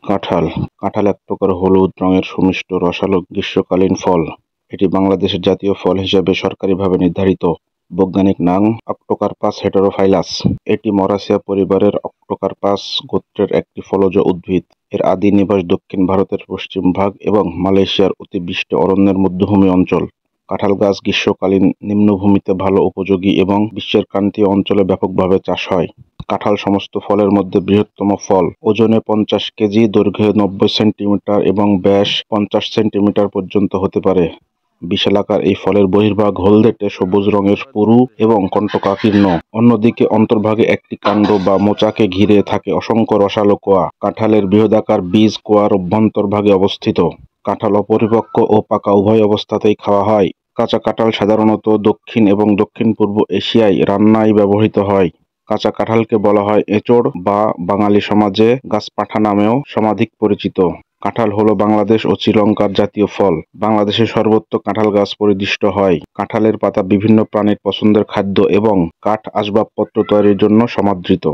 কাঁঠাল। কাঁঠাল এক প্রকার হলুদ রঙের সুমিষ্ট রসালো গ্রীষ্মকালীন ফল। এটি বাংলাদেশের জাতীয় ফল হিসেবে সরকারিভাবে নির্ধারিত। বৈজ্ঞানিক নাম অক্টোকার্পাস হেটেরোফাইলাস। এটি মরাসিয়া পরিবারের অক্টোকার্পাস গোত্রের একটি ফলজ উদ্ভিদ। এর আদি নিবাস দক্ষিণ ভারতের পশ্চিম ভাগ এবং মালয়েশিয়ার অতিবৃষ্টি অরণ্যের মধ্যভূমি অঞ্চল। কাঁঠাল গাছ গ্রীষ্মকালীন নিম্নভূমিতে ভালো উপযোগী এবং বিশ্বের ক্রান্তীয় অঞ্চলে ব্যাপকভাবে চাষ হয়। কাঁঠাল সমস্ত ফলের মধ্যে বৃহত্তম ফল। ওজনে 50 কেজি, দৈর্ঘ্যে 90 সেন্টিমিটার এবং ব্যাস 50 সেন্টিমিটার পর্যন্ত হতে পারে। বিশালাকার এই ফলের বহির্ভাগ হলদেটে সবুজ রঙের পুরু এবং কণ্টকাকীর্ণ। অন্যদিকে অন্তর্ভাগে একটি কাণ্ড বা মোচাকে ঘিরে থাকে অসংখ্য রসালো কোয়া। কাঁঠালের বৃহদাকার বীজ কোয়ার অভ্যন্তরভাগে অবস্থিত। কাঁঠাল অপরিপক্ব ও পাকা উভয় অবস্থাতেই খাওয়া হয়। কাঁচা কাঁঠাল সাধারণত দক্ষিণ এবং দক্ষিণ-পূর্ব এশিয়ায় রান্নায় ব্যবহৃত হয়। কাঁচা কাঁঠালকে বলা হয় এঁচোড় বা বাঙালি সমাজে গাছপাঠা নামেও সমাধিক পরিচিত। কাঁঠাল হল বাংলাদেশ ও শ্রীলঙ্কার জাতীয় ফল। বাংলাদেশে সর্বত্র কাঁঠাল গাছ পরিদৃষ্ট হয়। কাঁঠালের পাতা বিভিন্ন প্রাণীর পছন্দের খাদ্য এবং কাঠ আসবাবপত্র তৈরির জন্য সমাদৃত।